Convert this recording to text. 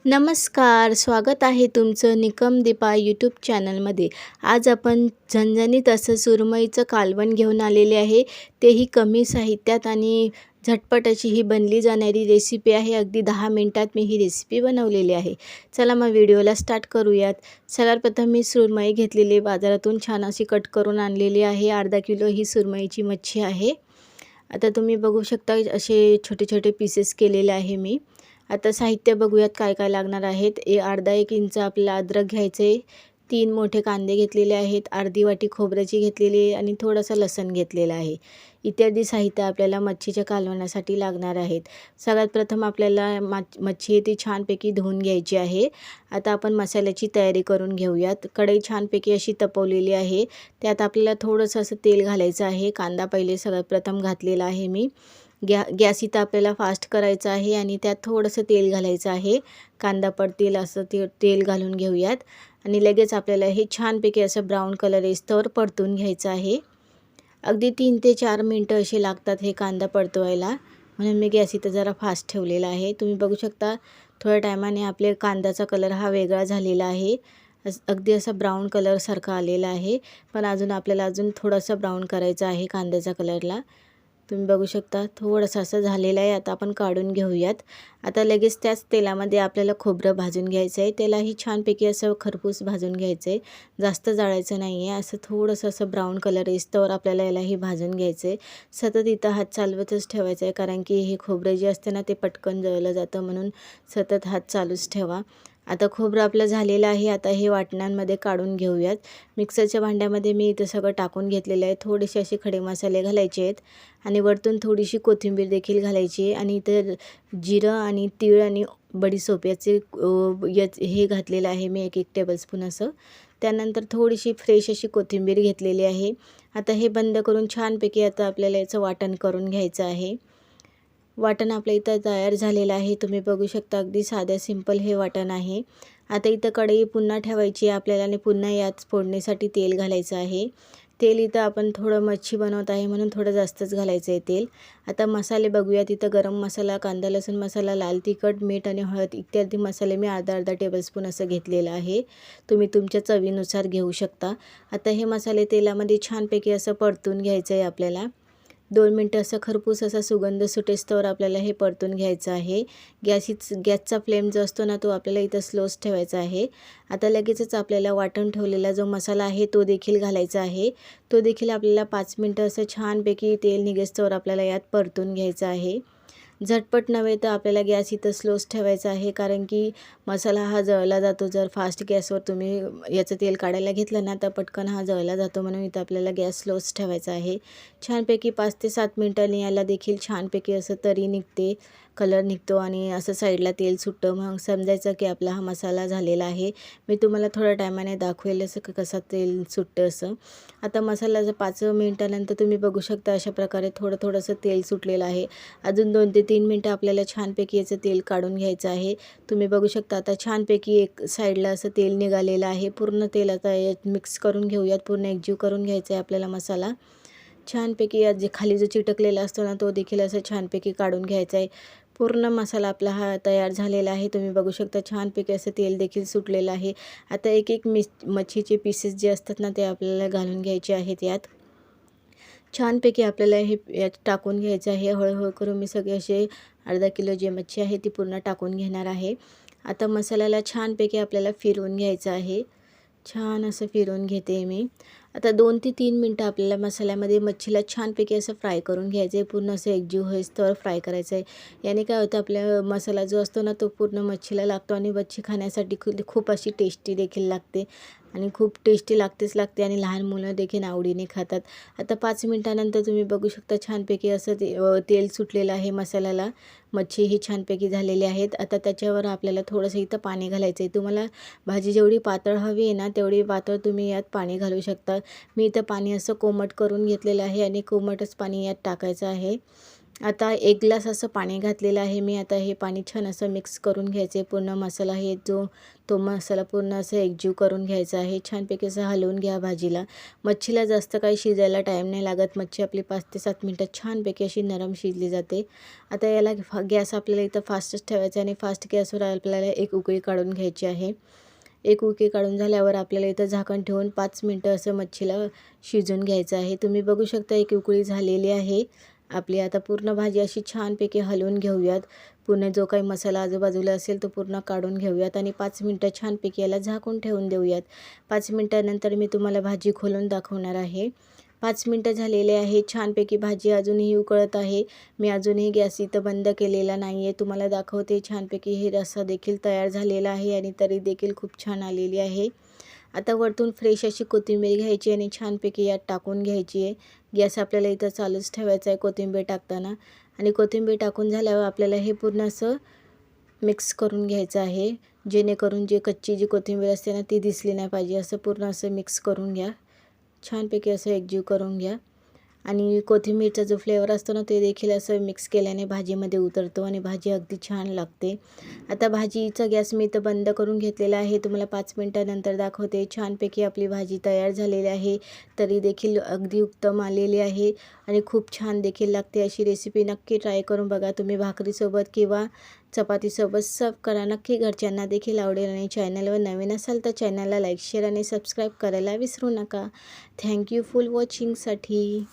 नमस्कार, स्वागत आहे तुमचं निकम दीपा यूट्यूब चॅनलमध्ये. आज आपण झणझणीत असं सुरमईचं कालवण घेऊन आलेले आहे. तेही कमी साहित्यात आणि झटपट अशी ही बनली जाणारी रेसिपी आहे. अगदी 10 मिनिटात मी ही रेसिपी बनवलेली आहे. चला मग व्हिडिओला स्टार्ट करूयात. सर्वात प्रथम मी सुरमई घेतलेली बाजारातून छान अशी कट करून आणलेली आहे. अर्धा किलो ही सुरमईची मच्छी आहे. आता तुम्ही बघू शकता असे छोटे छोटे पीसेस केलेले आहे मी. आता साहित्य बघूयात काय काय लागणार आहेत. अर्धा एक इंच आपल्याला अद्रक घ्यायचं आहे. 3 मोठे कांदे घेतलेले आहेत. अर्धी वाटी खोबऱ्याची घेतलेली आहे आणि थोडंसं लसूण घेतलेलं आहे. इत्यादी साहित्य आपल्याला मच्छीच्या कालवणासाठी लागणार आहेत. सगळ्यात प्रथम आपल्याला मच्छी ती छानपैकी धुवून घ्यायची आहे. आता आपण मसाल्याची तयारी करून घेऊयात. कढई छानपैकी अशी तपवलेली आहे. त्यात आपल्याला थोडंसं असं तेल घालायचं आहे. कांदा पहिले सगळ्यात प्रथम घातलेला आहे मी. गॅस इथं आपल्याला फास्ट करायचा आहे आणि त्यात थोडंसं तेल घालायचं आहे. कांदा पडतील असं तेल घालून घेऊयात आणि लगेच आपल्याला हे छानपैकी असं ब्राऊन कलर येईस्तोवर परतून घ्यायचं आहे. अगदी 3 ते 4 मिनटं असे लागतात हे कांदा परतवायला, म्हणून मी गॅस इथं जरा फास्ट ठेवलेला आहे. तुम्ही बघू शकता थोड्या टायमाने आपले कांद्याचा कलर हा वेगळा झालेला आहे. अगदी असा ब्राऊन कलरसारखा आलेला आहे, पण आपल्याला अजून थोडासा ब्राऊन करायचा आहे कांद्याचा कलरला. तुम्ही बघू शकता थोडंसं असं झालेलं आहे. आता आपण काढून घेऊयात. आता लगेच त्याच तेलामध्ये आपल्याला खोबरं भाजून घ्यायचं आहे. त्यालाही छानपैकी असं खरपूस भाजून घ्यायचं आहे. जास्त जाळायचं नाही आहे. असं थोडंसं असं ब्राऊन कलर येईस्तोवर आपल्याला यालाही भाजून घ्यायचं आहे. सतत इथं हात चालवतच ठेवायचं आहे, कारण की हे खोबरं जे असते ना ते पटकन जळलं जातं, म्हणून सतत हात चालूच ठेवा. आता खोबरं आपलं झालेलं आहे. आता हे वाटणांमध्ये काढून घेऊयात. मिक्सरच्या भांड्यामध्ये मी इथं सगळं टाकून घेतलेलं आहे. थोडेसे असे खडे मसाले घालायचे आहेत आणि वरतून थोडीशी कोथिंबीर देखील घालायची आहे आणि इथं जिरं आणि तीळ आणि बडीशेप हे घातलेलं आहे मी 1 टेबलस्पून असं. त्यानंतर थोडीशी फ्रेश अशी कोथिंबीर घेतलेली आहे. आता हे बंद करून छानपैकी आता आपल्याला याचं वाटण करून घ्यायचं आहे. वाटण आपलं इथं तयार झालेलं आहे. तुम्ही बघू शकता अगदी साध्या सिंपल हे वाटण आहे. आता इथं कढई पुन्हा ठेवायची आहे आपल्याला आणि पुन्हा यात फोडणीसाठी तेल घालायचं आहे. तेल इथं आपण थोडं मच्छी बनवत आहे म्हणून थोडं जास्तच घालायचं आहे तेल. आता मसाले बघूयात. इथं गरम मसाला, कांदा लसूण मसाला, लाल तिखट, मीठ आणि हळद इत्यादी मसाले मी अर्धा टेबलस्पून असं घेतलेलं आहे. तुम्ही तुमच्या चवीनुसार घेऊ शकता. आता हे मसाले तेलामध्ये छानपैकी असं परतून घ्यायचं आहे आपल्याला. 2 मिनटं असं खरपूस असा सुगंध सुटेस्तोवर आपल्याला हे परतून घ्यायचं आहे. गॅसचा फ्लेम जो असतो ना तो आपल्याला इथं स्लोच ठेवायचा आहे. आता लगेचच आपल्याला वाटण ठेवलेला जो मसाला आहे तो देखील घालायचा आहे. तो देखील आपल्याला 5 मिनटं असं छानपैकी तेल निघेस्तोवर आपल्याला यात परतून घ्यायचं आहे. झटपट नव्हे तर आपल्याला गॅस इथं स्लोच ठेवायचा आहे, कारण की मसाला हा जळला जातो. जर फास्ट गॅसवर तुम्ही याचं तेल काढायला घेतलं ना तर पटकन हा जळला जातो, म्हणून इथं आपल्याला गॅस स्लोच ठेवायचा आहे. छानपैकी 5 ते 7 मिनटांनी याला देखील छानपैकी असं तरी निघते, कलर निघतो आणि असं साईडला तेल सुटतं. मग समजायचं की आपला हा मसाला झालेला आहे. मी तुम्हाला थोड्या टायमाने दाखवेल असं कसं तेल सुटतं असं. आता मसाल्याचं 5 मिनटानंतर तुम्ही बघू शकता अशा प्रकारे थोडंसं तेल सुटलेलं आहे. अजून 2 ते 3 मिनटं आपल्याला छानपैकी याचं तेल काढून घ्यायचं आहे. तुम्ही बघू शकता आता छानपैकी एक साईडला असं तेल निघालेलं आहे. पूर्ण तेल आता यात मिक्स करून घेऊयात. पूर्ण एकजीव करून घ्यायचा आहे आपल्याला मसाला. छानपैकी यात जे खाली जो चिटकलेला असतो ना तो देखील असं छानपैकी काढून घ्यायचा आहे. पूर्ण मसाला आपला हा तयार झालेला आहे. तुम्ही बघू शकता छानपैकी असं तेल देखील सुटलेलं आहे. आता एक मच्छीचे पीसेस जे असतात ना ते आपल्याला घालून घ्यायचे आहेत यात. छानपैकी आपल्याला हे यात टाकून घ्यायचं आहे. हळूहळू करून मी सगळे असे अर्धा किलो जे मच्छी आहे ती पूर्ण टाकून घेणार आहे. आता मसाल्याला छानपैकी आपल्याला फिरवून घ्यायचं आहे. छान असं फिरवून घेते मी. आता 2 ते 3 मिनटं आपल्याला मसाल्यामध्ये मच्छीला छानपैकी असं फ्राय करून घ्यायचं आहे. पूर्ण असं एकजीव होईस्तोवर फ्राय करायचं आहे. याने काय होतं, आपल्या मसाला जो असतो ना तो पूर्ण मच्छीला लागतो आणि मच्छी खाण्यासाठी खूप अशी टेस्टी देखील लागते आणि खूप टेस्टी लागते आणि लहान मुलं देखील आवडीने खातात. आता 5 मिनटानंतर तुम्ही बघू शकता छानपैकी असं तेल सुटलेलं आहे मसाल्याला. मच्छी ही छानपैकी झालेली आहेत. आता त्याच्यावर आपल्याला थोडंसं इथं पाणी घालायचं आहे. तुम्हाला भाजी जेवढी पातळ हवी आहे ना तेवढी पातळ तुम्ही यात पाणी घालू शकता. मी इथं पाणी असं कोमट करून घेतलेलं आहे आणि कोमटच पाणी यात टाकायचं आहे. आता 1 ग्लास असं पाणी घातलेलं आहे मी. आता हे पाणी छान असं मिक्स करून घ्यायचं आहे. पूर्ण मसाला हे तो मसाला पूर्ण असं एकजीव करून घ्यायचा आहे. छानपैकी असं हलवून घ्या भाजीला. मच्छीला जास्त काही शिजायला टाईम नाही लागत. मच्छी आपली 5 ते 7 मिनटात छानपैकी अशी नरम शिजली जाते. आता याला गॅस आपल्याला इथं फास्टच ठेवायचा आणि फास्ट गॅसवर आपल्याला एक उकळी काढून घ्यायची आहे. एक उकळी काढून झाल्यावर आपल्याला इथं झाकण ठेवून 5 मिनटं असं मच्छीला शिजवून घ्यायचं आहे. तुम्ही बघू शकता एक उकळी झालेली आहे आपली. आता पूर्ण भाजी अशी छानपैकी हलवून घेऊयात. पूर्ण जो काही मसाला आजूबाजूला असेल तो पूर्ण काढून घेऊयात आणि 5 मिनटं छानपैकी याला झाकून ठेवून देऊयात. 5 मिनटानंतर मी तुम्हाला भाजी खोलून दाखवणार आहे. 5 मिनटं झालेले आहे. छानपैकी भाजी अजूनही उकळत आहे. मी अजूनही गॅस इथं बंद केलेला नाही आहे. तुम्हाला दाखवते छानपैकी हे रस्सा देखील तयार झालेला आहे आणि तरी देखील खूप छान आलेली आहे. आता वरतून फ्रेश अशी कोथिंबीर घ्यायची आणि छानपैकी यात टाकून घ्यायची आहे. गॅस आपल्याला इथं चालूच ठेवायचा आहे कोथिंबीर टाकताना आणि कोथिंबीर टाकून झाल्यावर आपल्याला हे पूर्ण असं मिक्स करून घ्यायचं आहे. जेणेकरून जी कच्ची जी कोथिंबीर असते ना ती दिसली नाही पाहिजे. असं पूर्ण असं मिक्स करून घ्या. छानपैकी असं एकजीव करून घ्या आणि कोथिंबीरचा जो फ्लेवर असतो ना ते देखील असं मिक्स केल्याने भाजीमध्ये उतरतो आणि भाजी अगदी छान लागते. आता भाजीचा गॅस मी इथं बंद करून घेतलेला आहे. तुम्हाला 5 मिनटानंतर दाखवते. छानपैकी आपली भाजी तयार झालेली आहे. तरी देखील अगदी उत्तम आलेली आहे आणि खूप छान देखील लागते. अशी रेसिपी नक्की ट्राय करून बघा. तुम्ही भाकरीसोबत किंवा चपातीसोबत सर्व करा. नक्की घरच्यांना देखील आवडेल आणि चॅनलवर नवीन असाल तर चॅनलला लाईक, शेअर आणि सबस्क्राईब करायला विसरू नका. Thank you for वॉचिंगसाठी.